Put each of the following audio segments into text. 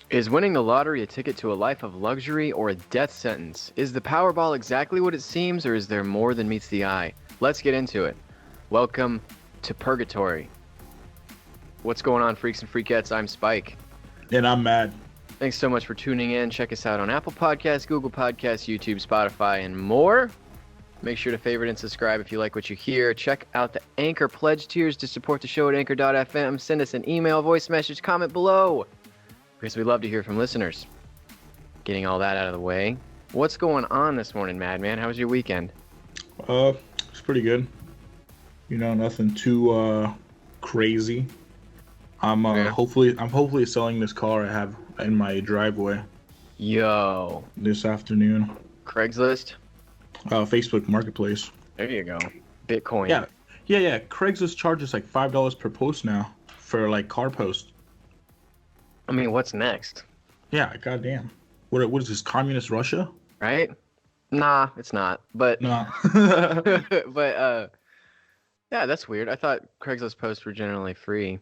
Is winning the lottery a ticket to a life of luxury or a death sentence? Is the Powerball exactly what it seems, or is there more than meets the eye? Let's get into it. Welcome to Purgatory. What's going on, freaks and freakettes? I'm Spike. And I'm mad. Thanks so much for tuning in. Check us out on Apple Podcasts, Google Podcasts, YouTube, Spotify, and more. Make sure to favorite and subscribe if you like what you hear. Check out the Anchor pledge tiers to support the show at anchor.fm. Send us an email, voice message, comment below, because we love to hear from listeners. Getting all that out of the way, what's going on this morning, Madman? How was your weekend? It's pretty good. You know, nothing too crazy. I'm hopefully selling this car I have in my driveway. Yo. This afternoon. Craigslist? Facebook Marketplace. There you go. Bitcoin. Yeah. Craigslist charges like $5 per post now for like car posts. I mean, what's next? Yeah, goddamn. What is this, communist Russia? Right? Nah, it's not. But No. yeah, that's weird. I thought Craigslist posts were generally free.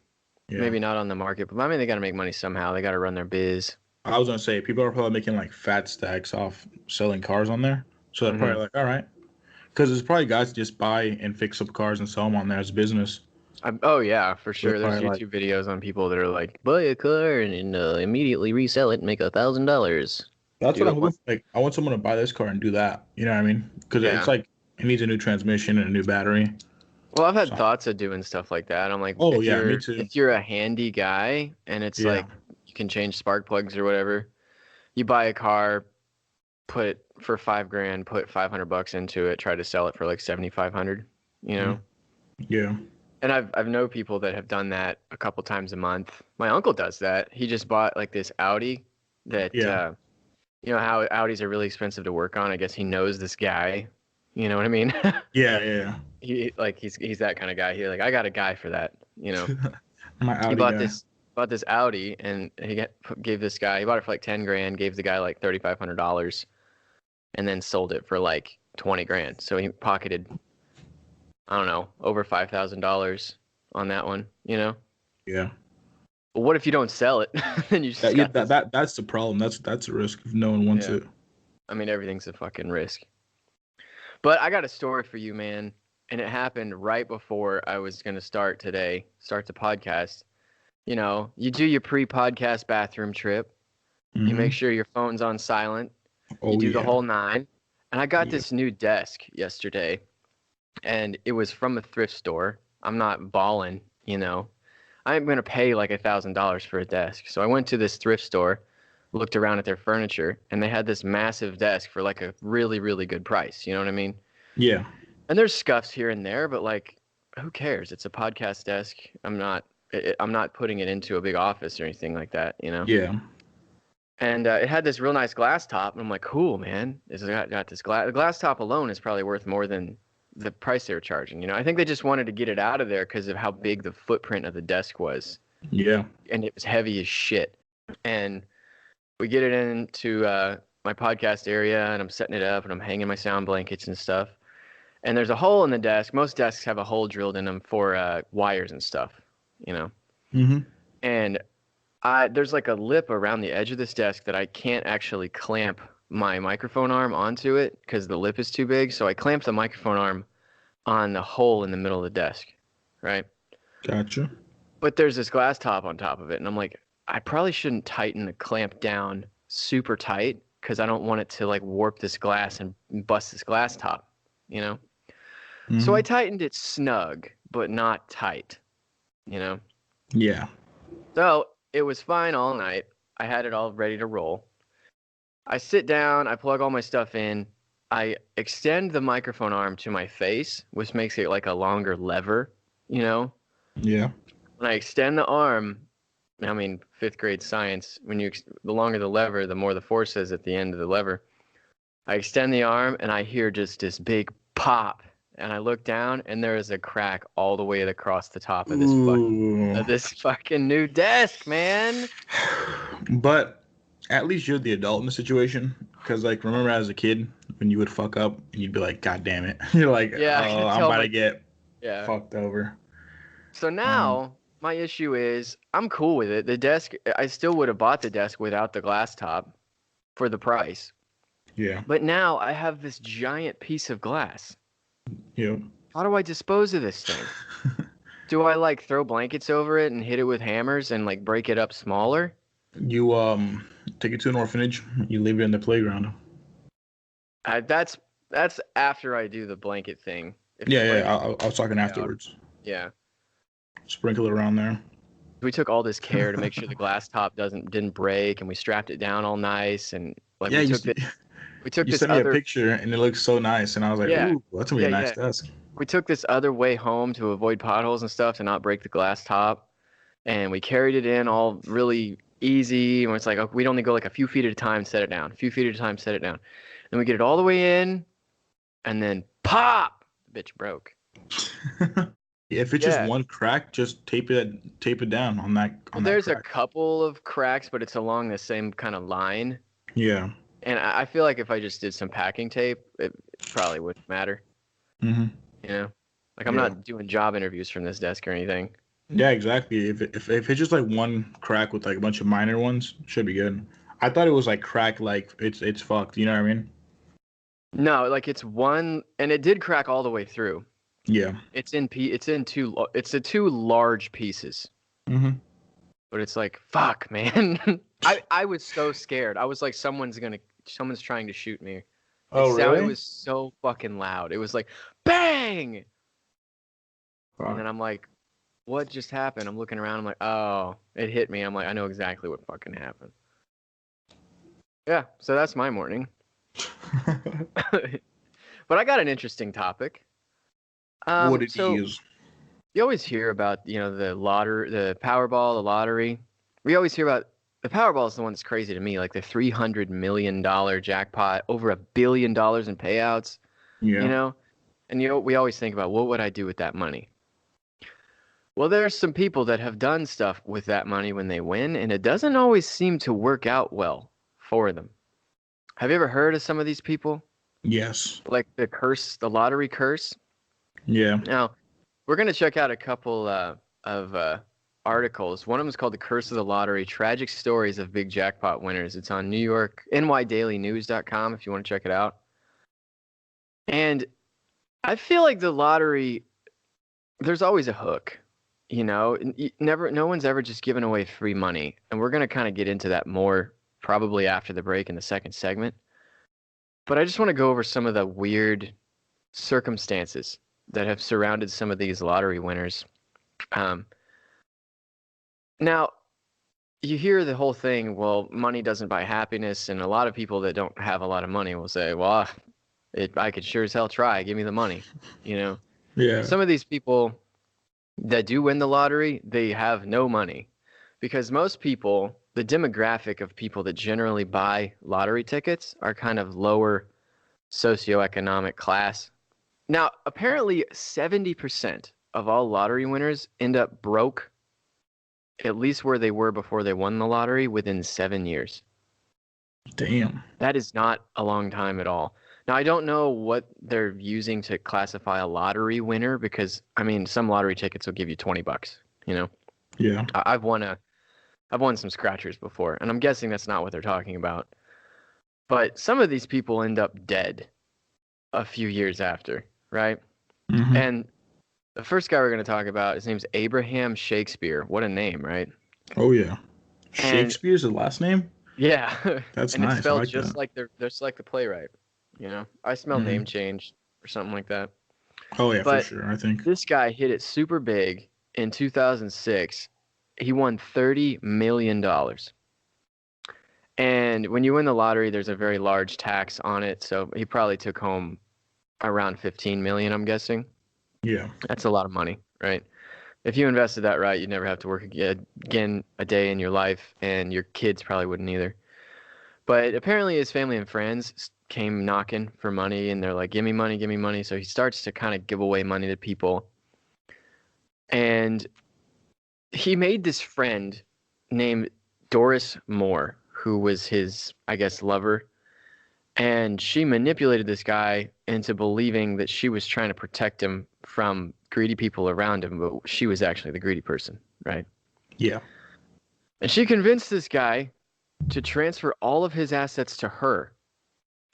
Yeah. Maybe not on the market, but I mean, they got to make money somehow. They got to run their biz. I was gonna say people are probably making like fat stacks off selling cars on there, so they're probably like, all right, because there's probably guys that just buy and fix up cars and sell them on there as business. Oh yeah, for sure. There's YouTube videos on people that are like, buy a car and immediately resell it and make $1,000. That's what I'm looking for. Like, I want someone to buy this car and do that. You know what I mean? Because it's like it needs a new transmission and a new battery. Well, I've had thoughts of doing stuff like that. I'm like, me too. If you're a handy guy and it's like you can change spark plugs or whatever, you buy a car, put for $5,000, put $500 into it, try to sell it for like $7,500. You know? Yeah. And I've known people that have done that a couple times a month. My uncle does that. He just bought like this Audi that, you know how Audis are really expensive to work on. I guess he knows this guy. You know what I mean? Yeah. He's that kind of guy. He's like, I got a guy for that. You know, My Audi he bought guy. this Audi, and gave this guy. He bought it for like $10,000. Gave the guy like $3,500, and then sold it for like $20,000. So he pocketed, I don't know, over $5,000 on that one. You know? Yeah. But what if you don't sell it? Then you just that's the problem. That's a risk if no one wants it. I mean, everything's a fucking risk. But I got a story for you, man. And it happened right before I was going to start the podcast. You know, you do your pre-podcast bathroom trip. Mm-hmm. You make sure your phone's on silent. You do the whole nine. And I got this new desk yesterday. And it was from a thrift store. I'm not balling, you know. I'm going to pay like $1,000 for a desk. So I went to this thrift store, looked around at their furniture, and they had this massive desk for like a really, really good price. You know what I mean? Yeah. And there's scuffs here and there, but like, who cares? It's a podcast desk. I'm not putting it into a big office or anything like that, you know? Yeah. And it had this real nice glass top, and I'm like, cool, man. It's got this glass. The glass top alone is probably worth more than the price they were charging. You know, I think they just wanted to get it out of there because of how big the footprint of the desk was. Yeah. And it was heavy as shit. And we get it into my podcast area, and I'm setting it up, and I'm hanging my sound blankets and stuff. And there's a hole in the desk. Most desks have a hole drilled in them for wires and stuff, you know. Mm-hmm. And there's like a lip around the edge of this desk that I can't actually clamp my microphone arm onto it because the lip is too big. So I clamped the microphone arm on the hole in the middle of the desk, right? Gotcha. But there's this glass top on top of it, and I'm like, I probably shouldn't tighten the clamp down super tight because I don't want it to like warp this glass and bust this glass top, you know? Mm-hmm. So I tightened it snug, but not tight, you know? Yeah. So it was fine all night. I had it all ready to roll. I sit down, I plug all my stuff in, I extend the microphone arm to my face, which makes it like a longer lever, you know? Yeah. When I extend the arm, I mean, 5th grade science, the longer the lever, the more the force is at the end of the lever. I extend the arm, and I hear just this big pop, and I look down, and there is a crack all the way across the top of this fucking new desk, man. But at least you're the adult in the situation, because like remember as a kid when you would fuck up and you'd be like, God damn it, you're like, I'm about to get fucked over. So now my issue is I'm cool with it. The desk, I still would have bought the desk without the glass top for the price. Yeah. But now I have this giant piece of glass. Yeah. How do I dispose of this thing? Do I like throw blankets over it and hit it with hammers and like break it up smaller? You take it to an orphanage. You leave it in the playground. That's after I do the blanket thing. Yeah. I was talking afterwards. Yeah. Sprinkle it around there. We took all this care to make sure the glass top didn't break, and we strapped it down all nice, and like yeah, we took you this sent me a picture and it looks so nice, and I was like, Yeah. ooh, that's gonna be a nice desk. We took this other way home to avoid potholes and stuff to not break the glass top, and we carried it in all really easy. And it's like, we'd only go like a few feet at a time, set it down. A few feet at a time, set it down. Then we get it all the way in, and then pop, the bitch broke. If it's just one crack, just tape it down on that. There's a couple of cracks, but it's along the same kind of line. Yeah. And I feel like if I just did some packing tape, it probably wouldn't matter. Mm-hmm. You know, like I'm not doing job interviews from this desk or anything. Yeah, exactly. If it's just like one crack with like a bunch of minor ones, should be good. I thought it was like crack, like it's fucked. You know what I mean? No, like it's one, and it did crack all the way through. Yeah. It's the two large pieces. Mm-hmm. But it's like, fuck, man. I was so scared. I was like, someone's trying to shoot me. Oh, really? It was so fucking loud. It was like, bang! Fuck. And then I'm like, what just happened? I'm looking around. I'm like, oh, it hit me. I'm like, I know exactly what fucking happened. Yeah, so that's my morning. But I got an interesting topic. What did you use? You always hear about, the lottery, the Powerball, the lottery. We always hear about the Powerball is the one that's crazy to me, like the $300 million jackpot, over $1 billion in payouts. Yeah. And we always think about, what would I do with that money? Well, there's some people that have done stuff with that money when they win, and it doesn't always seem to work out well for them. Have you ever heard of some of these people? Yes. Like the lottery curse? Yeah. Now, we're going to check out a couple of articles. One of them is called The Curse of the Lottery, Tragic Stories of Big Jackpot Winners. It's on nydailynews.com if you want to check it out. And I feel like the lottery, there's always a hook. No one's ever just given away free money. And we're going to kind of get into that more probably after the break in the second segment. But I just want to go over some of the weird circumstances that have surrounded some of these lottery winners. Now, you hear the whole thing, well, money doesn't buy happiness, and a lot of people that don't have a lot of money will say, well, I could sure as hell try, give me the money, Yeah. Some of these people that do win the lottery, they have no money, because most people, the demographic of people that generally buy lottery tickets are kind of lower socioeconomic class. Now, apparently 70% of all lottery winners end up broke, at least where they were before they won the lottery, within 7 years. Damn. That is not a long time at all. Now, I don't know what they're using to classify a lottery winner, because, some lottery tickets will give you $20, Yeah. I've won some scratchers before, and I'm guessing that's not what they're talking about. But some of these people end up dead a few years after, right? Mm-hmm. And the first guy we're going to talk about, his name's Abraham Shakespeare. What a name, right? Oh, yeah. Shakespeare's the last name? Yeah. That's and nice. It's spelled like just like the playwright. I smell name change or something like that. Oh, yeah, for sure, I think. This guy hit it super big in 2006. He won $30 million. And when you win the lottery, there's a very large tax on it. So he probably took home around $15 million, I'm guessing. Yeah. That's a lot of money, right? If you invested that right, you'd never have to work again a day in your life, and your kids probably wouldn't either. But apparently his family and friends came knocking for money, and they're like, give me money, give me money. So he starts to kind of give away money to people. And he made this friend named Doris Moore, who was his, I guess, lover. And she manipulated this guy into believing that she was trying to protect him from greedy people around him, but she was actually the greedy person, right? Yeah. And she convinced this guy to transfer all of his assets to her.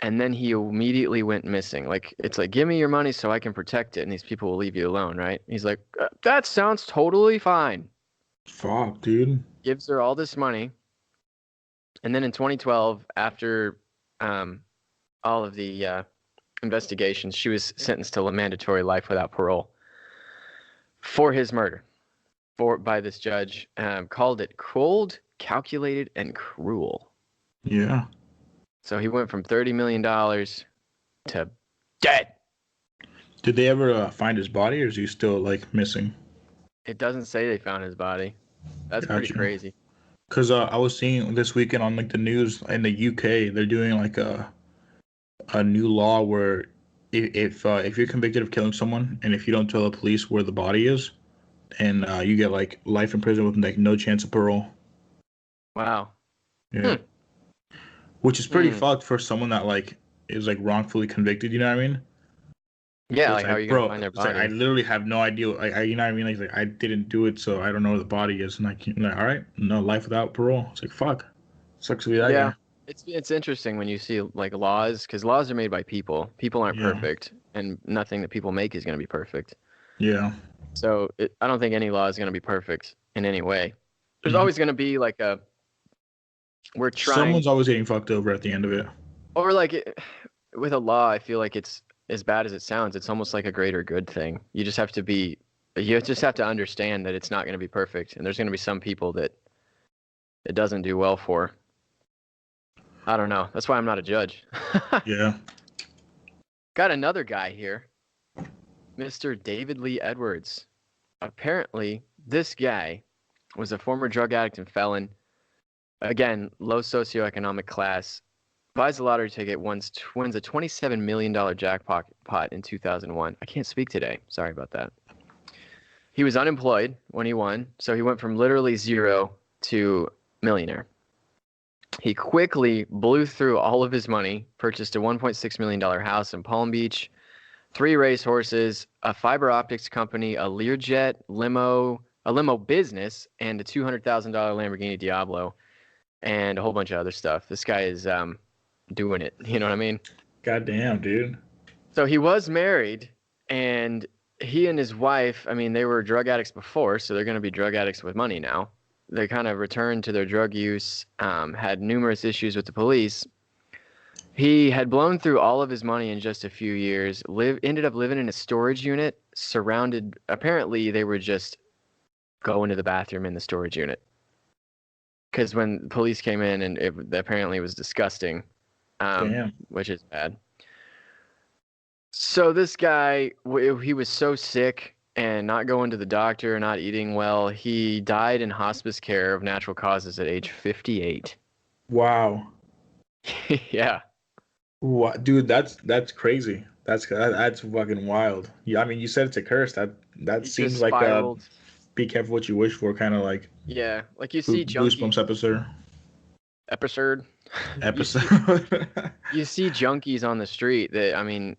And then he immediately went missing. Like, it's like, give me your money so I can protect it, and these people will leave you alone, right? He's like, that sounds totally fine. Fuck, dude. Gives her all this money. And then in 2012, after all of the investigations, she was sentenced to a mandatory life without parole for his murder by this judge. Called it cold, calculated, and cruel. Yeah. So he went from $30 million to dead. Did they ever find his body, or is he still like missing? It doesn't say they found his body. That's pretty crazy. Because I was seeing this weekend on like the news in the UK, they're doing like a new law where if you're convicted of killing someone and if you don't tell the police where the body is, and you get like life in prison with like no chance of parole. Wow. Yeah. Which is pretty fucked for someone that like is like wrongfully convicted. You know what I mean? Yeah. Like, how are you gonna find their body? Like, I literally have no idea. You know what I mean? Like I didn't do it, so I don't know where the body is. And I can't. Like, all right, no life without parole. It's like fuck. Sucks to be that guy. It's interesting when you see like laws, because laws are made by people. People aren't perfect, and nothing that people make is gonna be perfect. Yeah. So I don't think any law is gonna be perfect in any way. There's always gonna be like someone's always getting fucked over at the end of it. Or like with a law, I feel like it's as bad as it sounds. It's almost like a greater good thing. You just have to understand that it's not going to be perfect, and there's going to be some people that it doesn't do well for. I don't know. That's why I'm not a judge. Yeah. Got another guy here, Mr. David Lee Edwards. Apparently, this guy was a former drug addict and felon. Again, low socioeconomic class. Buys a lottery ticket, wins a $27 million jackpot in 2001. I can't speak today. Sorry about that. He was unemployed when he won, so he went from literally zero to millionaire. He quickly blew through all of his money, purchased a $1.6 million house in Palm Beach, 3 racehorses, a fiber optics company, a Learjet a limo business, and a $200,000 Lamborghini Diablo, and a whole bunch of other stuff. This guy is doing it. You know what I mean? Goddamn, dude. So he was married, and he and his wife, I mean, they were drug addicts before, so they're going to be drug addicts with money now. They kind of returned to their drug use, had numerous issues with the police. He had blown through all of his money in just a few years, ended up living in a storage unit, surrounded, apparently they were just going to the bathroom in the storage unit. Because when police came in, and it apparently was disgusting, which is bad. So this guy, he was so sick and not going to the doctor, not eating well. He died in hospice care of natural causes at age 58. Wow. Yeah. What, dude? That's crazy. That's fucking wild. Yeah, I mean, you said it's a curse. That seems like a be careful what you wish for, kind of like. Yeah, like you see Goosebumps episode. You see junkies on the street that, I mean,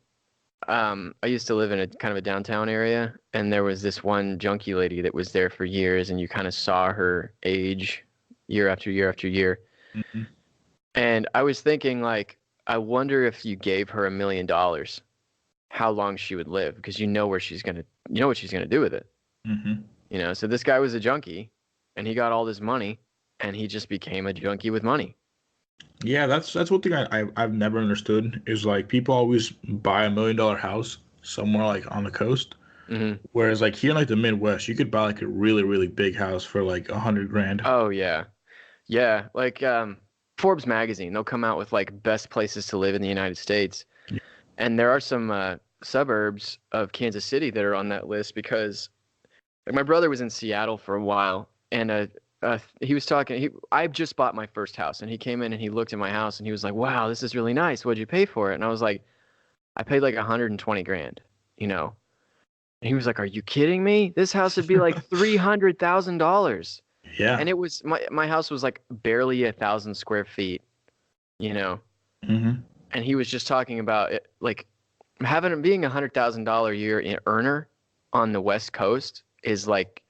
I used to live in a kind of a downtown area, and there was this one junkie lady that was there for years, and you kind of saw her age year after year after year. Mm-hmm. And I was thinking, like, I wonder if you gave her $1 million, how long she would live, because you know what she's gonna do with it. Mm-hmm. You know, so this guy was a junkie, and he got all this money, and he just became a junkie with money. Yeah, that's one thing I've never understood is like people always buy $1 million house somewhere like on the coast, whereas like here in like the Midwest, you could buy like a really really big house for like $100,000. Oh yeah, yeah. Like Forbes magazine, they'll come out with like best places to live in the United States, and there are some suburbs of Kansas City that are on that list because. Like my brother was in Seattle for a while, and he was talking. I just bought my first house, and he came in and he looked at my house, and he was like, "Wow, this is really nice. What'd you pay for it?" And I was like, "I paid like $120,000." You know, and he was like, "Are you kidding me? This house would be like $300,000." Yeah. And it was my house was like barely 1,000 square feet. You know, and he was just talking about it, like being $100,000 a year earner. on the West Coast is like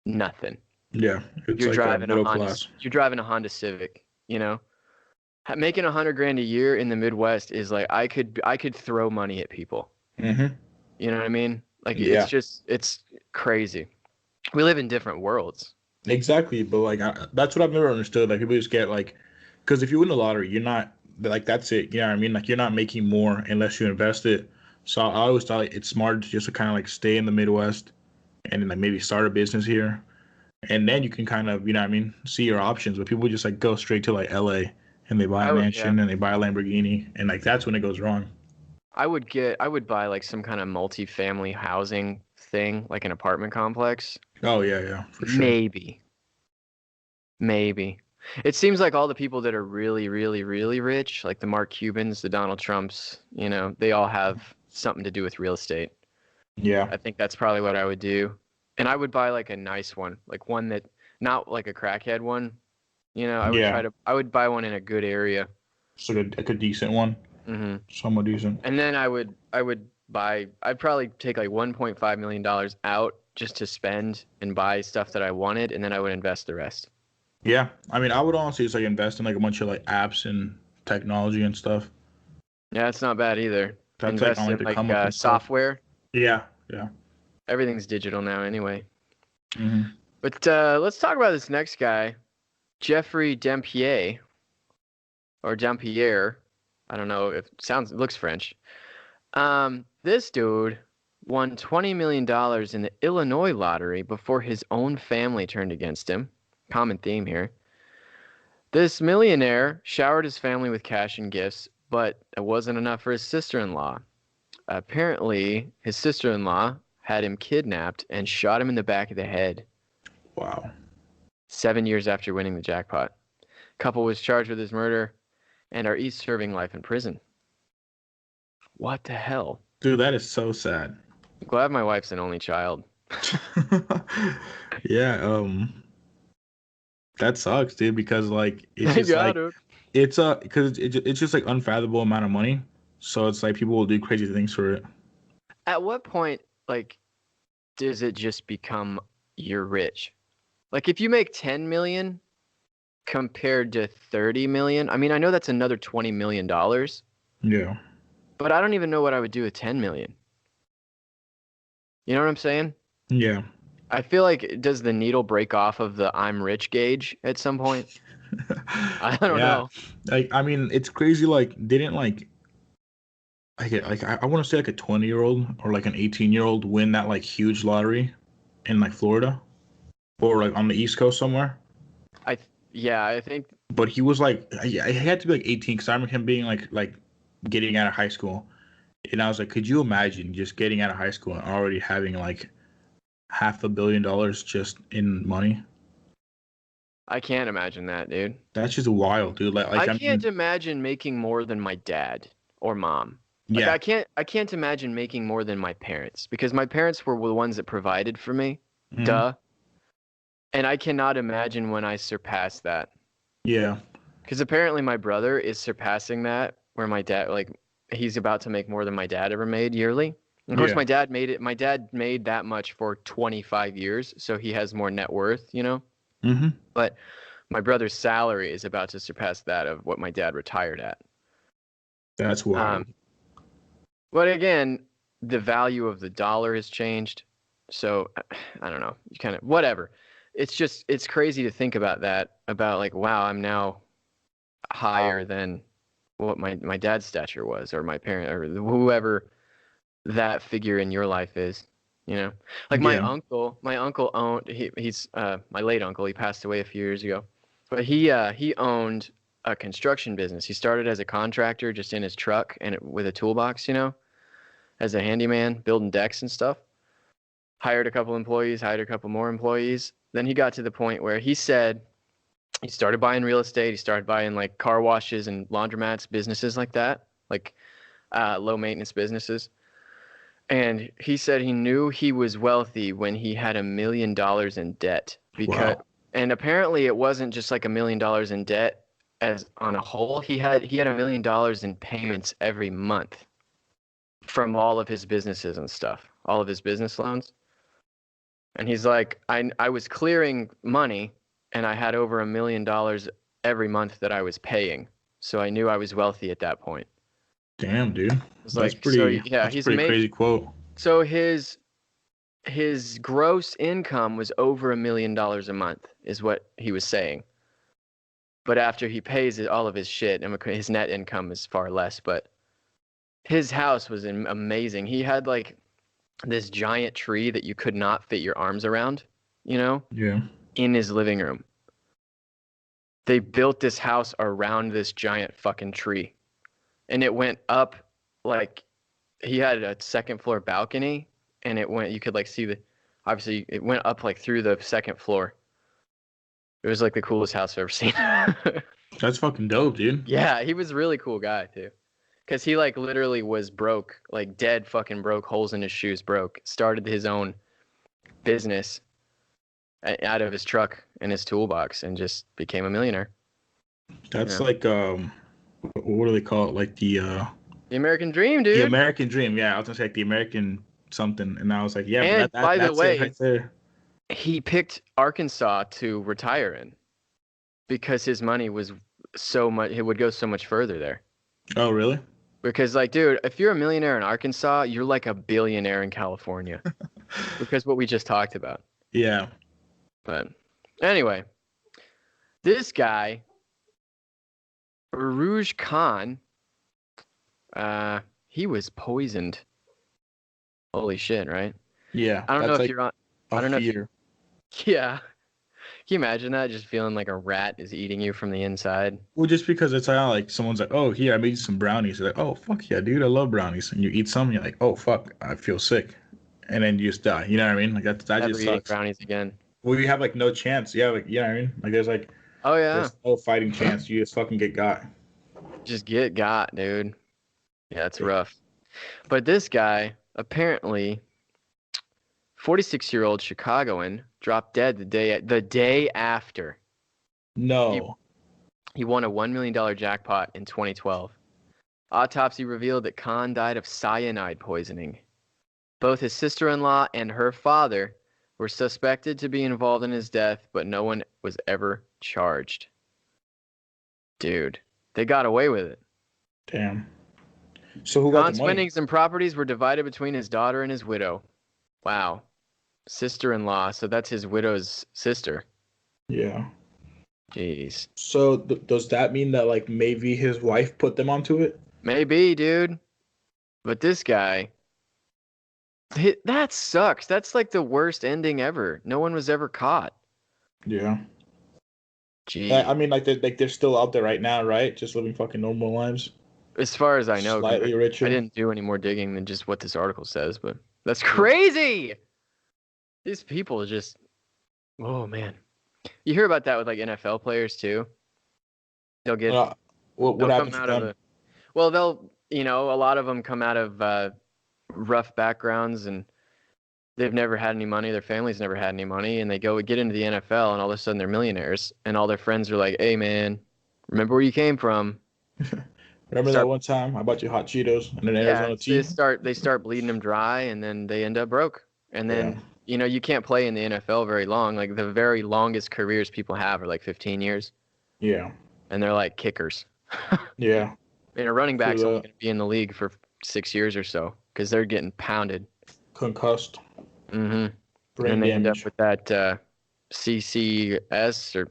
nothing. Yeah, it's You're like a driving a middle Honda. class. You're driving a Honda Civic. You know, making $100,000 a year in the Midwest is like I could throw money at people. Mm-hmm. You know what I mean? Like Yeah, it's crazy. We live in different worlds. exactly. But like that's what I've never understood. Like people just get like, because if you win the lottery, you're not like that's it. You know what I mean? Like you're not making more unless you invest it. So I always thought it's smart just to kind of like stay in the Midwest and then like maybe start a business here, and then you can kind of you know what I mean see your options. But people just like go straight to like L.A. and they buy a Yeah. mansion and they buy a Lamborghini, and like that's when it goes wrong. I would buy like some kind of multi-family housing thing, like an apartment complex. Oh yeah, for sure. Maybe. Maybe. It seems like all the people that are really, really, really rich, like the Mark Cubans, the Donald Trumps, you know, they all have something to do with real estate. Yeah, I think that's probably what I would do. And I would buy like a nice one, like one that not like a crackhead one. You know, yeah. I would buy one in a good area. It's like a decent one, Hmm. somewhat decent. And then I'd probably take like $1.5 million out just to spend and buy stuff that I wanted, and then I would invest the rest. Yeah, I mean, I would honestly just like invest in like a bunch of like apps and technology and stuff. Yeah, that's not bad either. That's like Invest on like in the like come up and stuff. software. Yeah, yeah. Everything's digital now anyway. Hmm. But let's talk about this next guy, Jeffrey Dampier or Dampier. I don't know if it looks French. This dude won $20 million in the Illinois lottery before his own family turned against him. Common theme here. This millionaire showered his family with cash and gifts, but it wasn't enough for his sister-in-law. Apparently, his sister-in-law had him kidnapped and shot him in the back of the head Wow. 7 years after winning the jackpot. Couple was charged with his murder and are each serving life in prison. What the hell? Dude, that is so sad. I'm glad my wife's an only child. Yeah, that sucks, dude, because like it's just like it. it's because it's just like unfathomable amount of money. So it's like people will do crazy things for it. At what point, like, does it just become you're rich? Like, if you make 10 million compared to 30 million, I mean, I know that's another $20 million, Yeah. but I don't even know what I would do with 10 million. You know what I'm saying? Yeah. I feel like, does the needle break off of the I'm rich gauge at some point? I don't know. Like I mean, it's crazy. Like didn't like I want to say like a 20-year-old or like an 18-year-old win that like huge lottery in like Florida or like on the East Coast somewhere. I think. But he was like, he had to be like 18 because I remember him being like getting out of high school, and I was like, could you imagine just getting out of high school and already having like $500 million just in money? I can't imagine that, dude. That's just wild, dude. Like I I can't mean, imagine making more than my dad or mom. Like yeah. I can't imagine making more than my parents because my parents were the ones that provided for me. Mhm. Duh. And I cannot imagine when I surpass that. Yeah. Because apparently my brother is surpassing that where my dad he's about to make more than my dad ever made yearly. And of course Yeah. my dad made it. My dad made that much for 25 years, so he has more net worth, you know? Hmm. But my brother's salary is about to surpass that of what my dad retired at. That's wild. But again, the value of the dollar has changed. So I don't know. You kind of whatever. It's crazy to think about that. About like, wow, I'm now higher than what my dad's stature was, or my parent, or whoever that figure in your life is. You know, like my Yeah. uncle owned. He's my late uncle. He passed away a few years ago, but he owned a construction business. He started as a contractor, just in his truck and with a toolbox, you know, as a handyman, building decks and stuff. Hired a couple employees, hired a couple more employees. Then he got to the point where he said he started buying real estate. He started buying like car washes and laundromats, businesses like that, like low maintenance businesses. And he said he knew he was wealthy when he had $1 million in debt Wow. and apparently it wasn't just like $1 million in debt as on a whole. He had $1 million in payments every month from all of his businesses and stuff, all of his business loans. And he's like, I was clearing money, and I had over $1 million every month that I was paying. So I knew I was wealthy at that point. Damn, dude. It's That's like, pretty. so yeah, That's he's pretty crazy quote. So his gross income was over $1 million a month, is what he was saying. But after he pays all of his shit, and his net income is far less. But his house was amazing. He had like this giant tree that you could not fit your arms around, Yeah. in his living room. They built this house around this giant fucking tree. And it went up, like, he had a second floor balcony, and you could like see obviously it went up like through the second floor. It was like the coolest house I've ever seen. That's fucking dope, dude. Yeah, he was a really cool guy too. Because he like literally was broke, like dead fucking broke, holes in his shoes broke. Started his own business out of his truck and his toolbox and just became a millionaire. That's like, what do they call it? Like the American dream, dude. The American dream, yeah. I was gonna say like the American something, and I was like, yeah. And by the way, right there. He picked Arkansas to retire in because his money was so much. It would go so much further there. Oh, really? Because, like, dude, if you're a millionaire in Arkansas, you're like a billionaire in California. Because what we just talked about. Yeah. But anyway, this guy, Rouge Khan, he was poisoned. Holy shit, right? Yeah. I don't know if like you're on. I don't know. Yeah. Can you imagine that? Just feeling like a rat is eating you from the inside. Well, just because it's like someone's like, oh, here, I made you some brownies. You're like, oh, fuck yeah, dude, I love brownies. And you eat some, and you're like, oh, fuck, I feel sick. And then you just die. You know what I mean? Like, that Never just eating sucks. brownies again. Well, you have, like, no chance. Yeah, like, you know what I mean? Like, there's, like, oh, yeah. There's no fighting chance. You just fucking get got. Just get got, dude. Yeah, it's rough. But this guy, apparently, 46-year-old Chicagoan, dropped dead the day after. No. He won a $1 million jackpot in 2012. Autopsy revealed that Khan died of cyanide poisoning. Both his sister-in-law and her father were suspected to be involved in his death, but no one was ever charged. Dude, they got away with it. Damn. So who got Khan's the money? winnings and properties were divided between his daughter and his widow. Wow. Sister-in-law, so that's his widow's sister. Yeah. Jeez. So does that mean that, like, maybe his wife put them onto it? Maybe, dude. But this guy, that sucks. That's like the worst ending ever. No one was ever caught. Yeah. Gee. I mean, like they're still out there right now, right? Just living fucking normal lives. As far as I know, Slightly richer. I didn't do any more digging than just what this article says, but that's crazy. These people just, oh man. You hear about that with like NFL players too. They'll get. What happens to them? Well, a lot of them come out of rough backgrounds and they've never had any money. Their families never had any money, and they get into the NFL, and all of a sudden they're millionaires, and all their friends are like, "Hey, man, remember where you came from? Remember that one time I bought you hot Cheetos and an Arizona tea?" They start bleeding them dry, and then they end up broke. And then you can't play in the NFL very long. Like the very longest careers people have are like 15 years. Yeah. And they're like kickers. Yeah. And a running back's only going to be in the league for 6 years or so because they're getting pounded. Concussed. Mm-hmm. And they end up with that CCS or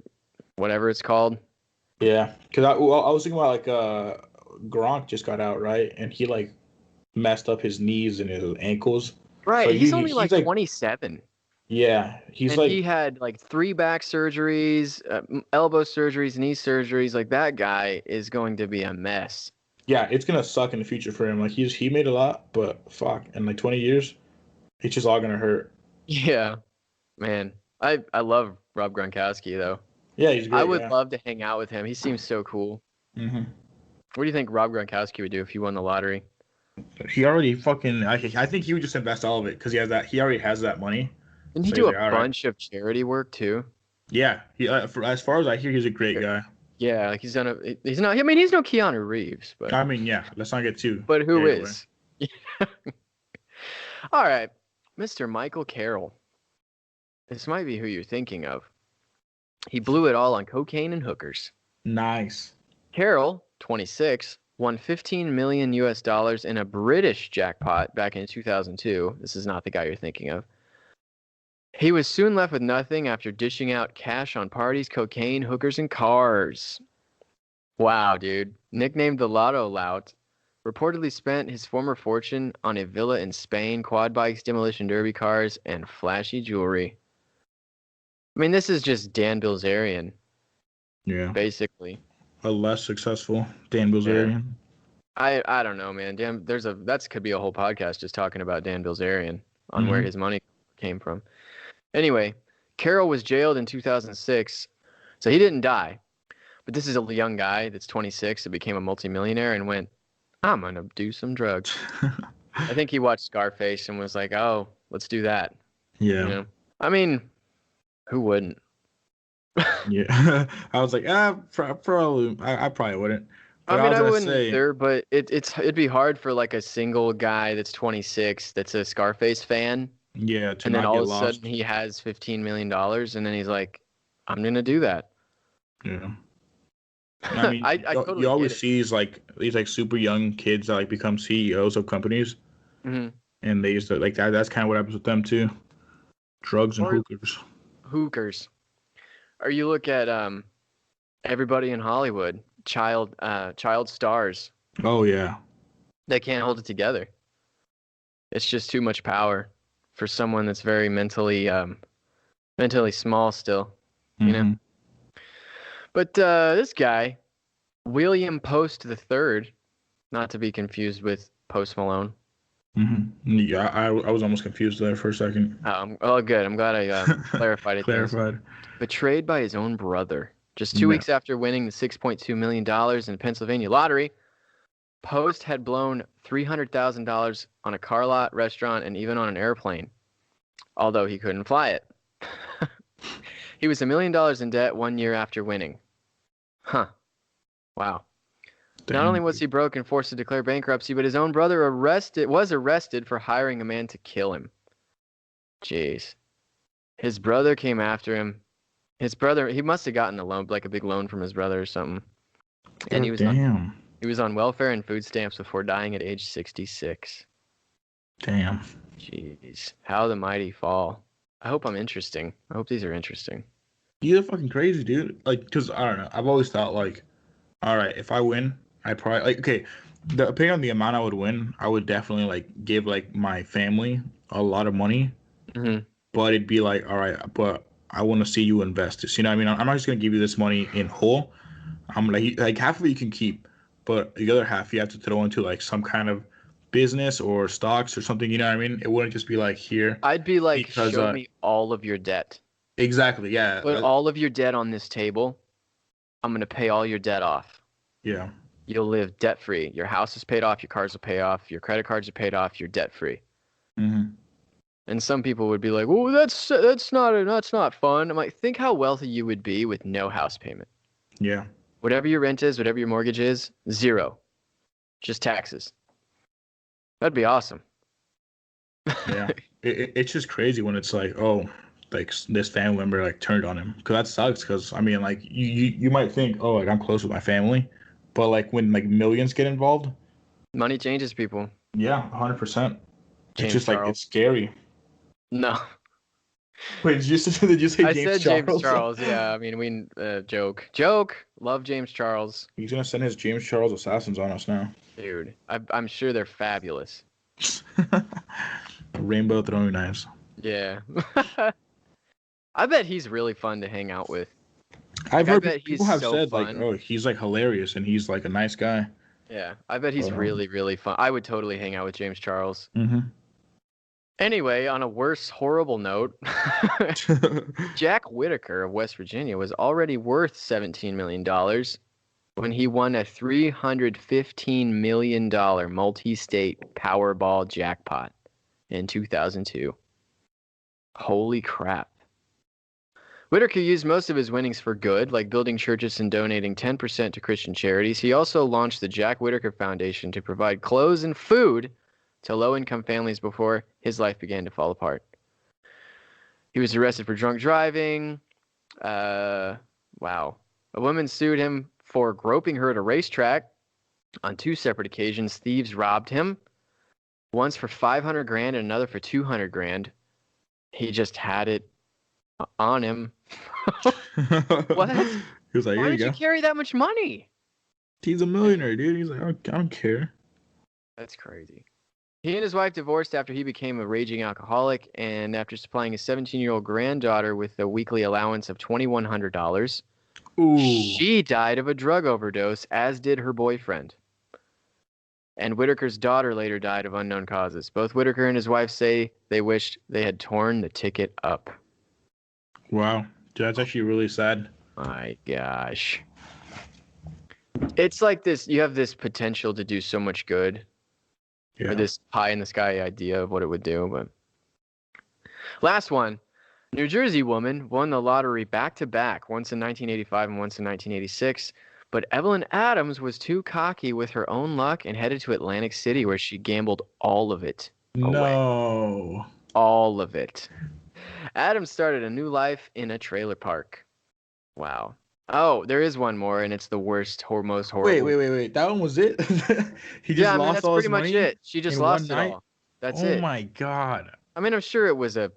whatever it's called. Yeah, because I was thinking about like Gronk just got out, right? And he like messed up his knees and his ankles. Right, so he's only like 27. Yeah, he had like 3 back surgeries, elbow surgeries, knee surgeries. Like that guy is going to be a mess. Yeah, it's gonna suck in the future for him. Like he made a lot, but fuck, in like 20 years, it's just all gonna hurt. Yeah, man, I love Rob Gronkowski though. Yeah, he's great. I would love to hang out with him. He seems so cool. Mm-hmm. What do you think Rob Gronkowski would do if he won the lottery? He already fucking. I think he would just invest all of it because he already has that money. Didn't he do a bunch of charity work too? Yeah, as far as I hear, he's a great guy. Yeah, like he's no Keanu Reeves, but I mean, yeah, let's not get too. But who is? All right. Mr. Michael Carroll. This might be who you're thinking of. He blew it all on cocaine and hookers. Nice. Carroll, 26, won $15 million in a British jackpot back in 2002. This is not the guy you're thinking of. He was soon left with nothing after dishing out cash on parties, cocaine, hookers, and cars. Wow, dude. Nicknamed the Lotto Lout, reportedly spent his former fortune on a villa in Spain, quad bikes, demolition derby cars, and flashy jewelry. I mean, this is just Dan Bilzerian. Yeah. Basically. A less successful Dan Bilzerian. Yeah. I don't know, man. That could be a whole podcast just talking about Dan Bilzerian on where his money came from. Anyway, Carroll was jailed in 2006, so he didn't die. But this is a young guy that's 26 that became a multimillionaire and went, I'm going to do some drugs. I think he watched Scarface and was like, oh, let's do that. Yeah. You know? I mean, who wouldn't? Yeah. I was like, probably, I probably wouldn't. But I wouldn't either, but it'd be hard for like a single guy that's 26 that's a Scarface fan. Yeah, and then all of a sudden he has $15 million, and then he's like, I'm going to do that. Yeah. I mean, I totally you always see these super young kids that like become CEOs of companies, and they used to like that. That's kind of what happens with them too. Drugs and hookers. Hookers. Or you look at everybody in Hollywood, child stars. Oh yeah. They can't hold it together. It's just too much power for someone that's very mentally small still, you know. But this guy, William Post III, not to be confused with Post Malone. Yeah, I was almost confused there for a second. Oh, good. I'm glad I clarified it. Clarified. Betrayed by his own brother. Just 2 weeks after winning the $6.2 million in the Pennsylvania lottery, Post had blown $300,000 on a car lot, restaurant, and even on an airplane, although he couldn't fly it. He was $1 million in debt 1 year after winning. Huh. Wow. Not only was he broke and forced to declare bankruptcy, but his own brother was arrested for hiring a man to kill him. Jeez. His brother came after him. He must have gotten a loan, like a big loan from his brother or something. And he was on welfare and food stamps before dying at age 66. Damn. Jeez. How the mighty fall. I hope I'm interesting. I hope these are interesting. You're fucking crazy, dude. Like, because, I don't know. I've always thought, like, all right, if I win, I probably, like, okay, depending on the amount I would win, I would definitely, like, give, like, my family a lot of money. But it'd be like, all right, but I want to see you invest this. You know what I mean? I'm not just going to give you this money in whole. I'm like half of it you can keep, but the other half you have to throw into, like, some kind of business or stocks or something, you know what I mean? It wouldn't just be like here. I'd be like, show me all of your debt. Exactly, yeah. Put all of your debt on this table. I'm going to pay all your debt off. Yeah. You'll live debt free. Your house is paid off, your cars will pay off, your credit cards are paid off, you're debt free. And some people would be like, "Oh, that's not fun." I'm like, think how wealthy you would be with no house payment. Yeah. Whatever your rent is, whatever your mortgage is, zero. Just taxes. That'd be awesome. Yeah. It's just crazy when it's like, oh, like this family member like turned on him, because that sucks. Because I mean, like you might think, oh, like I'm close with my family, but like when like millions get involved, money changes people. Yeah, 100%. It's just Charles. like it's scary. No. Wait, did you say James Charles? I said James Charles. Yeah, I mean we joke. Love James Charles. He's gonna send his James Charles assassins on us now. Dude, I'm sure they're fabulous. Rainbow throwing knives. Yeah. I bet he's really fun to hang out with. I've heard people have said fun. Like, oh, he's like hilarious and he's like a nice guy. Yeah, I bet he's really, really fun. I would totally hang out with James Charles. Anyway, on a worse, horrible note, Jack Whitaker of West Virginia was already worth $17 million when he won a $315 million multi-state Powerball jackpot in 2002. Holy crap. Whitaker used most of his winnings for good, like building churches and donating 10% to Christian charities. He also launched the Jack Whitaker Foundation to provide clothes and food to low-income families before his life began to fall apart. He was arrested for drunk driving. Wow. A woman sued him for groping her at a racetrack. On 2 separate occasions, thieves robbed him. Once for $500,000 and another for $200,000. He just had it on him. What? He was like, Why here did you carry that much money? He's a millionaire, dude. He's like, I don't care. That's crazy. He and his wife divorced after he became a raging alcoholic and after supplying his 17-year-old granddaughter with a weekly allowance of $2,100. Ooh. She died of a drug overdose, as did her boyfriend. And Whitaker's daughter later died of unknown causes. Both Whitaker and his wife say they wished they had torn the ticket up. Wow. Dude, that's actually really sad. My gosh. It's like this, you have this potential to do so much good. Yeah. Or this pie in the sky idea of what it would do. But last one. New Jersey woman won the lottery back-to-back, once in 1985 and once in 1986. But Evelyn Adams was too cocky with her own luck and headed to Atlantic City, where she gambled all of it away. No. All of it. Adams started a new life in a trailer park. Wow. Oh, there is one more, and it's the worst, most horrible. Wait. That one was it? He just lost that's all his pretty much money it. She just in lost one it night? all. That's it. Oh my God. I mean, I'm sure it was a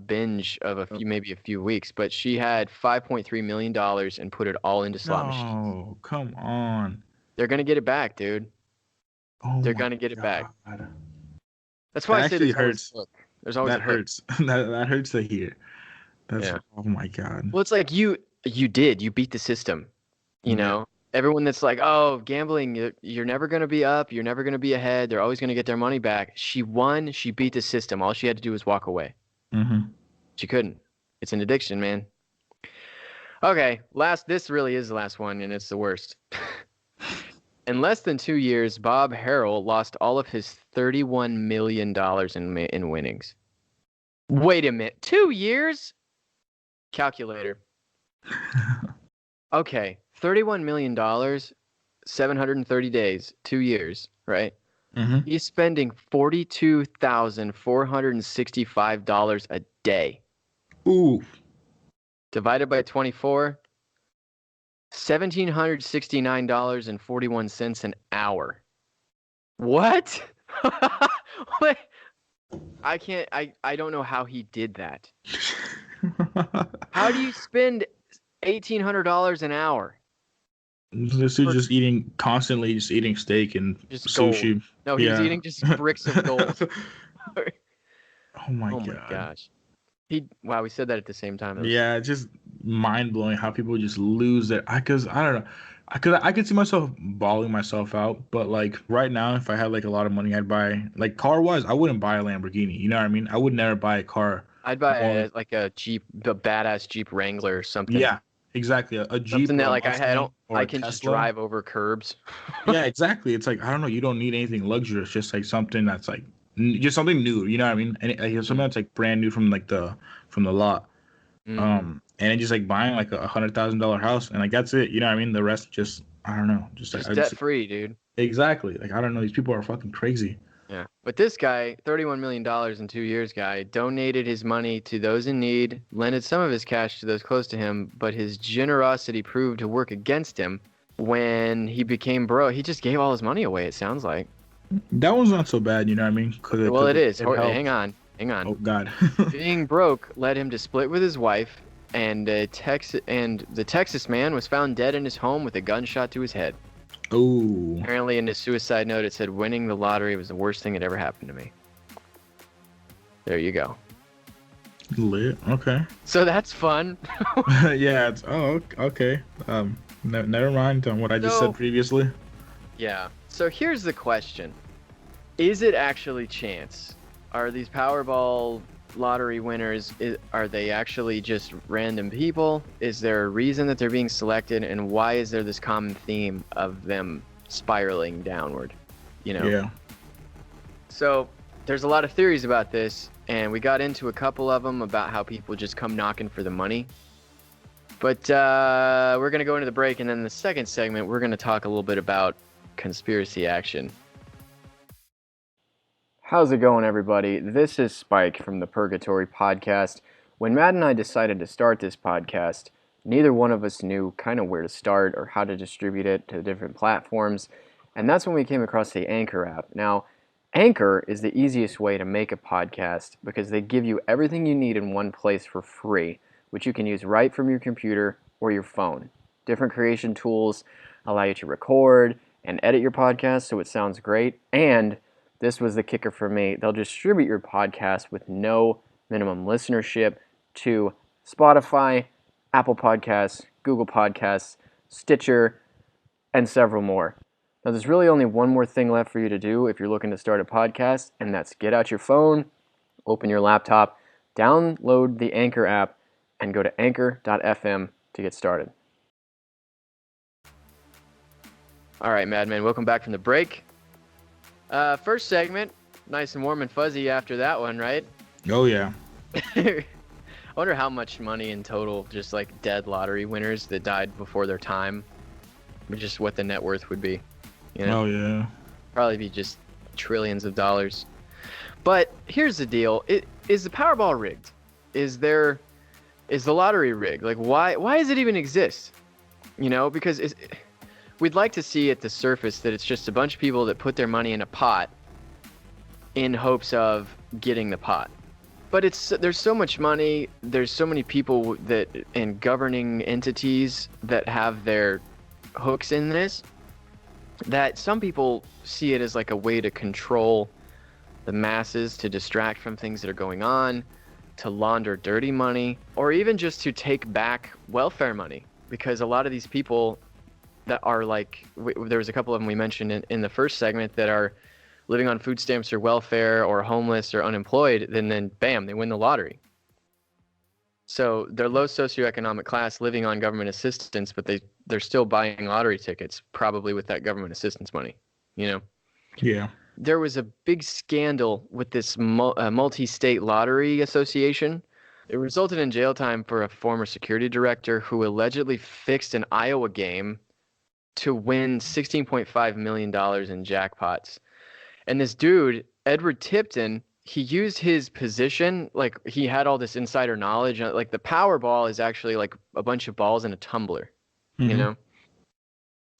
binge of maybe a few weeks, but she had $5.3 million and put it all into slot machines. Oh, come on. They're gonna get it back, dude. Oh, They're gonna get it back. God. That's why That I say actually there's hurts. There's always That a hook. hurts. that hurts to hear. That's, Yeah. Oh my God. Well, it's like you beat the system. You know, everyone that's like, oh, gambling, you're never going to be up. You're never going to be ahead. They're always going to get their money back. She won. She beat the system. All she had to do was walk away. Mm-hmm. She couldn't. It's an addiction, man. Okay. This really is the last one, and it's the worst. In less than 2 years, Bob Harrell lost all of his $31 million in winnings. Wait a minute. 2 years? Calculator. Okay. $31 million, 730 days, 2 years, right? Mm-hmm. He's spending $42,465 a day. Ooh. Divided by 24, $1,769.41 an hour. What? What? I don't know how he did that. How do you spend $1,800 an hour? This dude constantly eating steak and Just sushi. Gold. No, he was eating just bricks of gold. Oh my God. Oh my gosh. Wow, we said that at the same time. Yeah, it's just mind blowing how people just lose their. Because I don't know. I could see myself balling myself out, but like right now, if I had like a lot of money, I'd buy, like, car wise, I wouldn't buy a Lamborghini. You know what I mean? I would never buy a car. I'd buy a badass Jeep Wrangler or something. Yeah, exactly. A Jeep. Something that like Mustang, I can just drive over curbs. Yeah, exactly. It's like, I don't know. You don't need anything luxurious. Just like something that's like just something new. You know what I mean? And something that's like brand new from like the lot. And then just like buying like $100,000 house, and like that's it. You know what I mean? The rest just, I don't know. Just debt free, dude. Exactly. Like, I don't know. These people are fucking crazy. Yeah. But this guy, $31 million in 2 years guy, donated his money to those in need, lended some of his cash to those close to him, but his generosity proved to work against him when he became broke. He just gave all his money away, it sounds like. That one's not so bad, you know what I mean? It is. Hang on. Oh, God. Being broke led him to split with his wife, and the Texas man was found dead in his home with a gunshot to his head. Oh. Apparently, in his suicide note, it said, "Winning the lottery was the worst thing that ever happened to me." There you go. Lit. Okay. So that's fun. Yeah. Okay. Never mind on what I just said previously. Yeah. So here's the question: is it actually chance? Are these Powerball lottery winners, are they actually just random people? Is there a reason that they're being selected, and why is there this common theme of them spiraling downward? You know? Yeah. So there's a lot of theories about this, and we got into a couple of them about how people just come knocking for the money. But we're going to go into the break, and then in the second segment, we're going to talk a little bit about conspiracy action. How's it going, everybody? This is Spike from the Purgatory Podcast. When Matt and I decided to start this podcast, neither one of us knew kind of where to start or how to distribute it to different platforms, and that's when we came across the Anchor app. Now, Anchor is the easiest way to make a podcast because they give you everything you need in one place for free, which you can use right from your computer or your phone. Different creation tools allow you to record and edit your podcast so it sounds great, and this was the kicker for me. They'll distribute your podcast with no minimum listenership to Spotify, Apple Podcasts, Google Podcasts, Stitcher, and several more. Now, there's really only one more thing left for you to do if you're looking to start a podcast, and that's get out your phone, open your laptop, download the Anchor app, and go to anchor.fm to get started. All right, Madman, welcome back from the break. First segment, nice and warm and fuzzy after that one, right? Oh, yeah. I wonder how much money in total, just like dead lottery winners that died before their time, just what the net worth would be. You know? Oh, yeah. Probably be just trillions of dollars. But here's the deal. Is the Powerball rigged? Is the lottery rigged? Like, why does it even exist? You know, because we'd like to see at the surface that it's just a bunch of people that put their money in a pot in hopes of getting the pot. But there's so much money, there's so many people that and governing entities that have their hooks in this, that some people see it as like a way to control the masses, to distract from things that are going on, to launder dirty money, or even just to take back welfare money. Because a lot of these people that are like, there was a couple of them we mentioned in the first segment that are living on food stamps or welfare or homeless or unemployed, then bam, they win the lottery. So they're low socioeconomic class living on government assistance, but they're still buying lottery tickets, probably with that government assistance money, you know? Yeah. There was a big scandal with this multi-state lottery association. It resulted in jail time for a former security director who allegedly fixed an Iowa game to win $16.5 million in jackpots. And this dude, Edward Tipton, he used his position, like he had all this insider knowledge. Like the Powerball is actually like a bunch of balls in a tumbler, you know?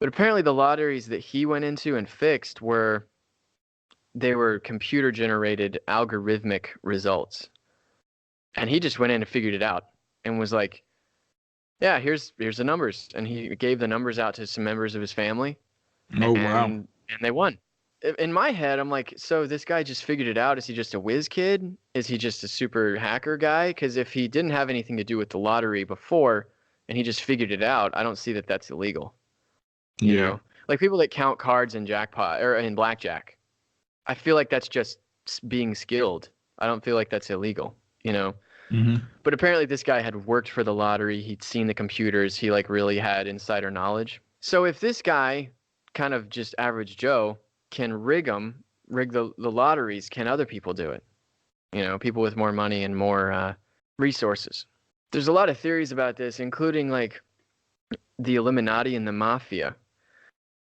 But apparently the lotteries that he went into and fixed were computer generated algorithmic results. And he just went in and figured it out and was like, yeah, here's the numbers. And he gave the numbers out to some members of his family. Oh, wow. And they won. In my head, I'm like, so this guy just figured it out. Is he just a whiz kid? Is he just a super hacker guy? Because if he didn't have anything to do with the lottery before and he just figured it out, I don't see that that's illegal. You know? Like people that count cards in jackpot or in blackjack. I feel like that's just being skilled. I don't feel like that's illegal, you know? But apparently this guy had worked for the lottery. He'd seen the computers. He like really had insider knowledge. So if this guy, kind of just average Joe, can rig the lotteries, can other people do it? You know, people with more money and more resources. There's a lot of theories about this, including like the Illuminati and the Mafia.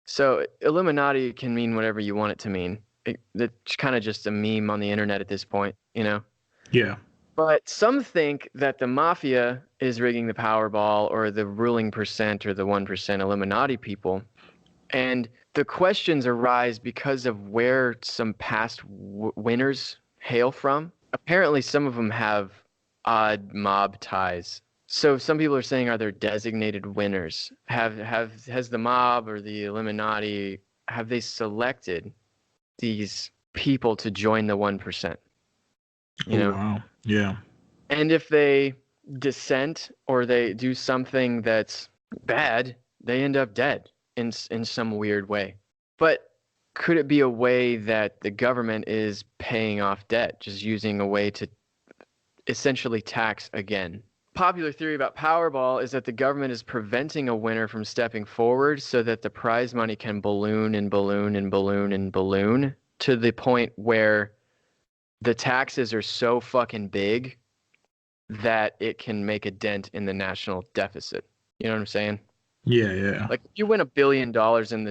So Illuminati can mean whatever you want it to mean. It's kind of just a meme on the internet at this point, you know? Yeah. But some think that the Mafia is rigging the Powerball, or the ruling percent or the 1% Illuminati people. And the questions arise because of where some past winners hail from. Apparently, some of them have odd mob ties. So some people are saying, are there designated winners? Has the mob or the Illuminati, have they selected these people to join the 1%? You know? Wow. Yeah. And if they dissent or they do something that's bad, they end up dead in some weird way. But could it be a way that the government is paying off debt, just using a way to essentially tax again? Popular theory about Powerball is that the government is preventing a winner from stepping forward so that the prize money can balloon and balloon and balloon and balloon to the point where the taxes are so fucking big that it can make a dent in the national deficit. You know what I'm saying? Yeah. Like if you win $1 billion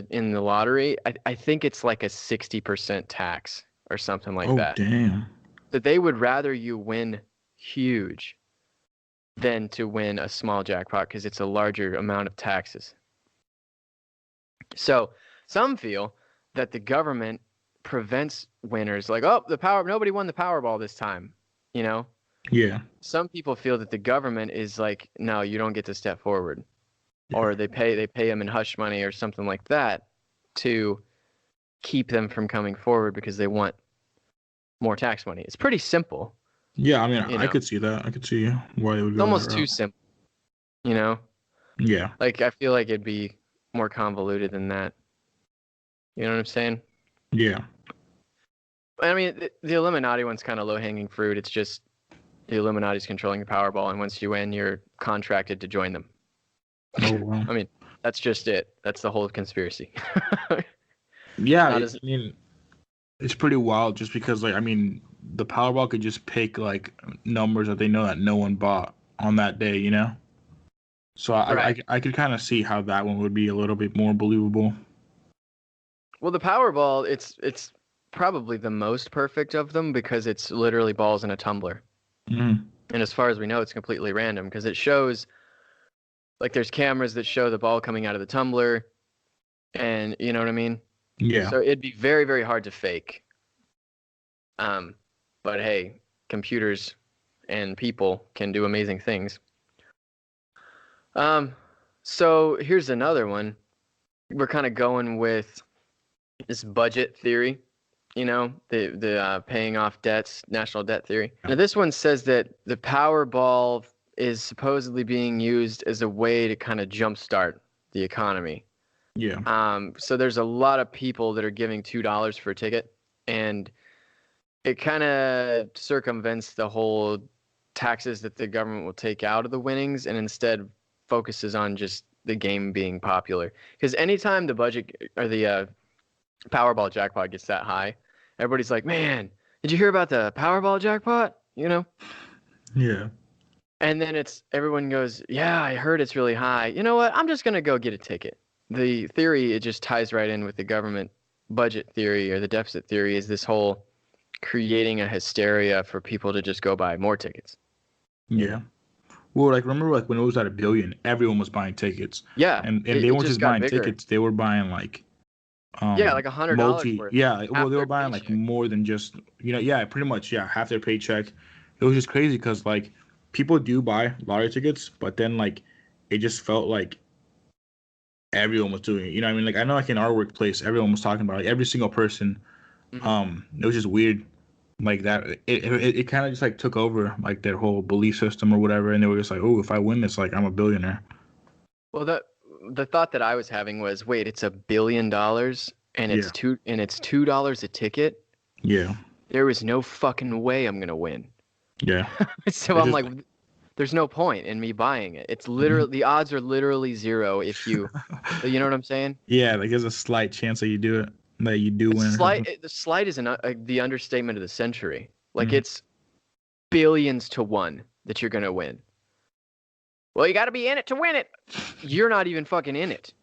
in the lottery, I think it's like a 60% tax or something like Oh, that. damn. That they would rather you win huge than to win a small jackpot because it's a larger amount of taxes. So some feel that the government prevents winners, like, oh, nobody won the Powerball this time, you know? Yeah. Some people feel that the government is like, no, you don't get to step forward. Or they pay them in hush money or something like that to keep them from coming forward because they want more tax money. It's pretty simple. Yeah, I mean, You I know? could see that. I could see why they would It's go almost that too route. simple, you know? Yeah. Like, I feel like it'd be more convoluted than that. You know what I'm saying? Yeah. I mean, the Illuminati one's kind of low-hanging fruit. It's just the Illuminati's controlling the Powerball, and once you win, you're contracted to join them. Oh, wow. I mean, that's just it. That's the whole conspiracy. Yeah, Not I as- mean, it's pretty wild just because, like, I mean, the Powerball could just pick, like, numbers that they know that no one bought on that day, you know? So Right. I could kind of see how that one would be a little bit more believable. Well, the Powerball, it's probably the most perfect of them because it's literally balls in a tumbler. Mm. And as far as we know, it's completely random because it shows, like, there's cameras that show the ball coming out of the tumbler, and you know what I mean? Yeah. So it'd be very, very hard to fake. But hey, computers and people can do amazing things. So here's another one. We're kind of going with this budget theory, you know, the paying off debts, national debt theory. Now this one says that the Powerball is supposedly being used as a way to kind of jumpstart the economy. Yeah. So there's a lot of people that are giving $2 for a ticket, and it kind of circumvents the whole taxes that the government will take out of the winnings and instead focuses on just the game being popular. Because anytime the budget or the Powerball jackpot gets that high, everybody's like, man, did you hear about the Powerball jackpot? You know? Yeah. And then everyone goes, yeah, I heard it's really high. You know what? I'm just going to go get a ticket. The theory, it just ties right in with the government budget theory or the deficit theory, is this whole creating a hysteria for people to just go buy more tickets. Yeah. Well, like, remember, like, when it was at $1 billion, everyone was buying tickets. Yeah. And they weren't just got buying bigger. tickets, they were buying, like, Yeah, like $100 worth. Yeah, well, Half they were their buying, like, paycheck. more than just, yeah, pretty much, yeah, half their paycheck. It was just crazy because, like, people do buy lottery tickets, but then, like, it just felt like everyone was doing it. You know what I mean? Like, I know, like, in our workplace, everyone was talking about it. Like, every single person. It was just weird. Like that, it kind of just like took over like their whole belief system or whatever, and they were just like, oh, if I win this, like, I'm a billionaire. Well, the thought that I was having was, wait, it's $1 billion and it's $2 a ticket. Yeah. There was no fucking way I'm gonna win. Yeah. So I'm like, there's no point in me buying it. It's literally the odds are literally zero if you know what I'm saying? Yeah, like there's a slight chance that you do it, that you do win. The slight is the understatement of the century. Like it's billions to one that you're gonna win. Well, you got to be in it to win it. You're not even fucking in it.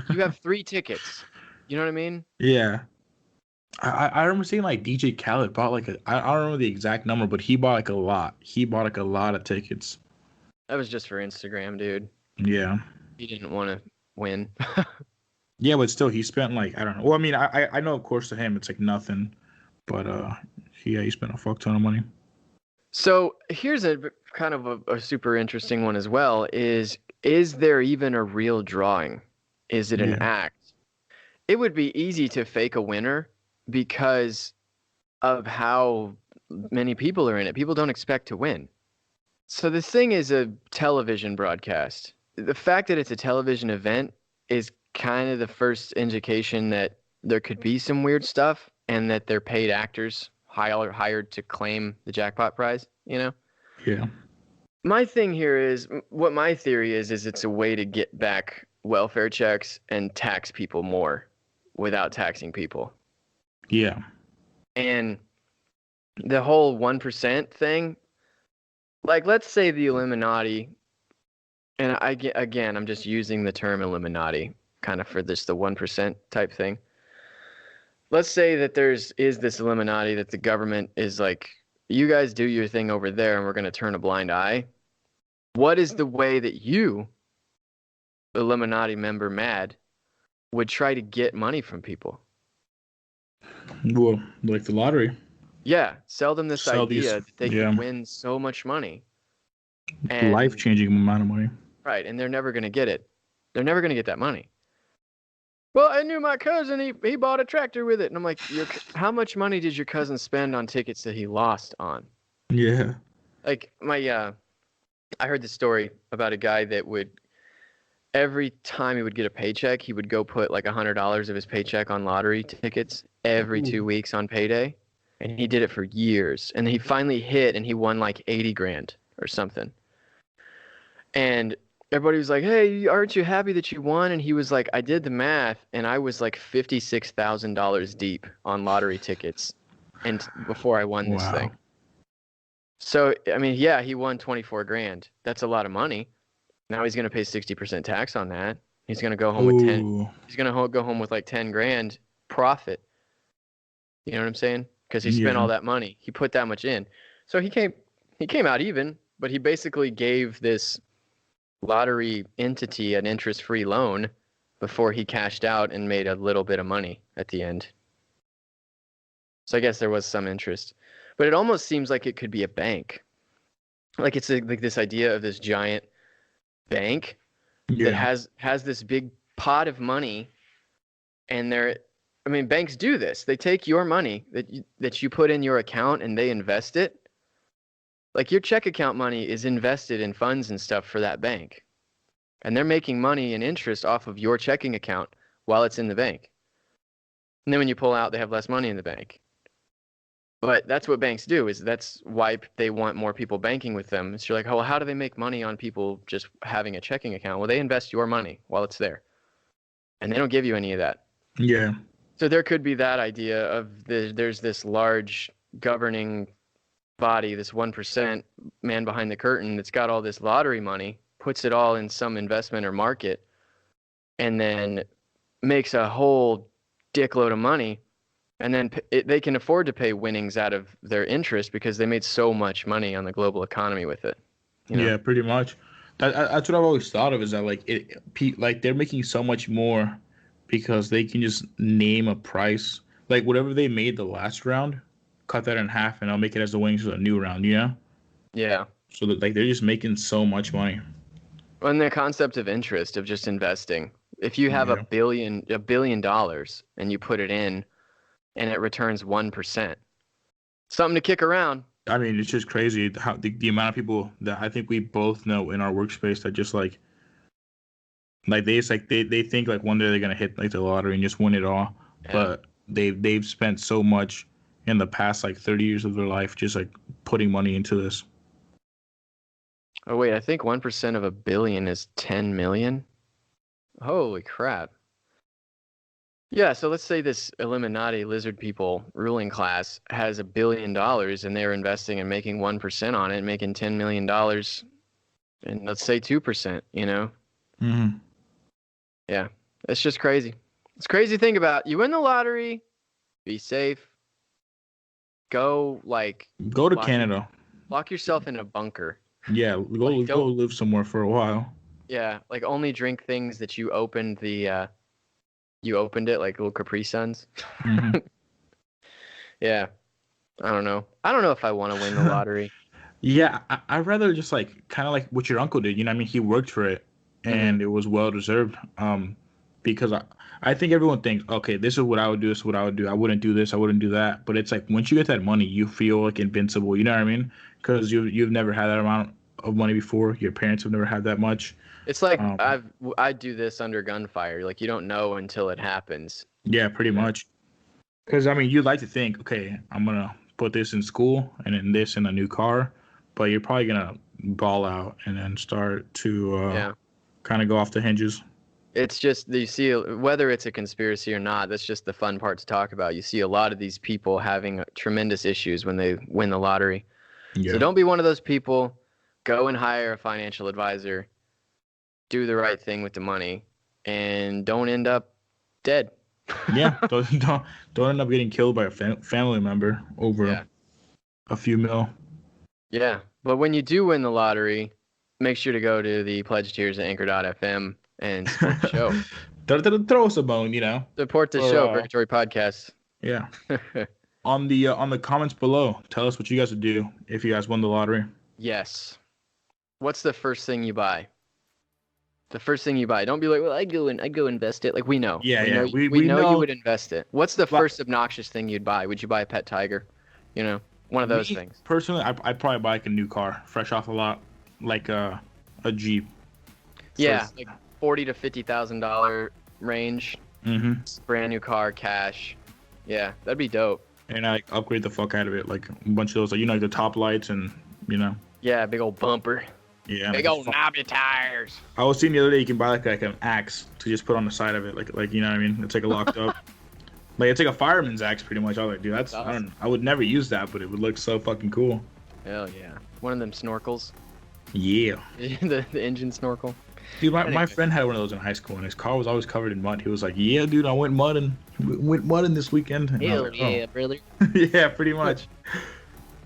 You have 3 tickets. You know what I mean? Yeah. I remember seeing like DJ Khaled bought like I don't remember the exact number, but he bought like a lot. He bought like a lot of tickets. That was just for Instagram, dude. Yeah. He didn't want to win. Yeah, but still, he spent like, I don't know. Well, I mean, I know, of course, to him it's like nothing, but he spent a fuck ton of money. So here's a kind of a super interesting one as well. Is there even a real drawing? Is it an act? It would be easy to fake a winner because of how many people are in it. People don't expect to win. So this thing is a television broadcast. The fact that it's a television event is kind of the first indication that there could be some weird stuff and that they're paid actors hired to claim the jackpot prize, you know? Yeah. My thing here is, what my theory is it's a way to get back welfare checks and tax people more without taxing people. Yeah. And the whole 1% thing, like, let's say the Illuminati, and I'm just using the term Illuminati kind of for the 1% type thing. let's say that is this Illuminati that the government is like, you guys do your thing over there and we're going to turn a blind eye. What is the way that you, Illuminati member Mad, would try to get money from people? Well, like the lottery. Yeah, sell them this Sell idea these, that they yeah, can win so much money. And life-changing amount of money. right, and they're never going to get it. They're never going to get that money. Well, I knew my cousin, he bought a tractor with it. And I'm like, how much money did your cousin spend on tickets that he lost on? Yeah. Like I heard the story about a guy that would, every time he would get a paycheck, he would go put like $100 of his paycheck on lottery tickets every 2 weeks on payday. And he did it for years. And he finally hit and he won like 80 grand or something. And everybody was like, hey, aren't you happy that you won? And he was like, I did the math and I was like $56,000 deep on lottery tickets and before I won this thing. So, I mean, yeah, he won 24 grand. That's a lot of money. Now he's going to pay 60% tax on that. He's going to go home with 10. He's going to go home with like 10 grand profit. You know what I'm saying? Because he spent all that money. He put that much in. So he came out even, but he basically gave this lottery entity an interest-free loan before he cashed out and made a little bit of money at the end. So I guess there was some interest. But it almost seems like it could be a bank. Like it's like this idea of this giant bank that has this big pot of money, and banks do this. They take your money that you put in your account and they invest it. Like your check account money is invested in funds and stuff for that bank. And they're making money and interest off of your checking account while it's in the bank. And then when you pull out, they have less money in the bank. But that's what banks do, that's why they want more people banking with them. It's you're like, oh, well, how do they make money on people just having a checking account? Well, they invest your money while it's there. And they don't give you any of that. Yeah. So there could be that idea of there's this large governing body, this 1% man behind the curtain that's got all this lottery money, puts it all in some investment or market, and then makes a whole dickload of money. And then they can afford to pay winnings out of their interest because they made so much money on the global economy with it. You know? Yeah, pretty much. That's what I've always thought of, is that like they're making so much more because they can just name a price. Like whatever they made the last round, cut that in half and I'll make it as the winnings for the new round, you know? Yeah. So that, like, they're just making so much money. And the concept of interest, of just investing. If you have $1 billion and you put it in and it returns 1%, something to kick around. I mean, it's just crazy how the amount of people that I think we both know in our workspace that just like they think like one day they're gonna hit like the lottery and just win it all, but they've spent so much in the past like 30 years of their life just like putting money into this. Oh wait, I think 1% of $1 billion is 10 million. Holy crap. Yeah, so let's say this Illuminati lizard people ruling class has $1 billion and they're investing and making 1% on it, making $10 million, and let's say 2%, you know? Mm-hmm. Yeah, it's just crazy. It's crazy to think about. You win the lottery, be safe, go to Canada. Lock yourself in a bunker. Yeah, go live somewhere for a while. Yeah, like only drink things that you opened it, like little Capri Suns. Mm-hmm. Yeah. I don't know. I don't know if I want to win the lottery. Yeah, I'd rather just like kind of like what your uncle did. You know what I mean? He worked for it and it was well deserved. Because I think everyone thinks, okay, this is what I would do, this is what I would do. I wouldn't do this, I wouldn't do that. But it's like once you get that money, you feel like invincible. You know what I mean? Because you've never had that amount of money before. Your parents have never had that much. It's like I do this under gunfire. Like you don't know until it happens. Yeah, pretty much. Because I mean, you'd like to think, okay, I'm gonna put this in school and then this in a new car, but you're probably gonna ball out and then start to kind of go off the hinges. It's just you see, whether it's a conspiracy or not, that's just the fun part to talk about. You see a lot of these people having tremendous issues when they win the lottery. Yeah. So don't be one of those people. Go and hire a financial advisor. Do the right thing with the money, and don't end up dead. Yeah, don't end up getting killed by a family member over a few mil. Yeah, but when you do win the lottery, make sure to go to the pledge tiers at anchor.fm and support the show. Throw us a bone, you know. Support the show, Purgatory Podcast. Yeah. On the comments below, tell us what you guys would do if you guys won the lottery. Yes. What's the first thing you buy? The first thing you buy. Don't be like, well, I go invest it. Like we know. Yeah, we know you would invest it. What's the first obnoxious thing you'd buy? Would you buy a pet tiger? You know, one of those things. Personally, I'd probably buy like a new car, fresh off the lot, like a Jeep. Yeah, like $40,000 to $50,000 range. Mm-hmm. Brand new car, cash. Yeah, that'd be dope. And I upgrade the fuck out of it, like a bunch of those, like, you know, like the top lights and, you know. Yeah, big old bumper. Yeah. Big old knobby tires. I was seeing the other day you can buy like an axe to just put on the side of it, like you know what I mean? It's like a locked up. Like it's like a fireman's axe pretty much. I was like, dude, that's awesome. I would never use that, but it would look so fucking cool. Hell yeah. One of them snorkels. Yeah. the engine snorkel. Dude, my friend had one of those in high school, and his car was always covered in mud. He was like, "Yeah, dude, I went mudding this weekend." And Hell like, yeah, brother. Yeah, pretty much.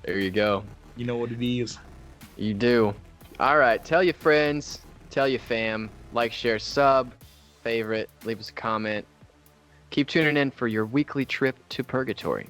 There you go. You know what it is. You do. All right, tell your friends, tell your fam, like, share, sub, favorite, leave us a comment. Keep tuning in for your weekly trip to Purgatory.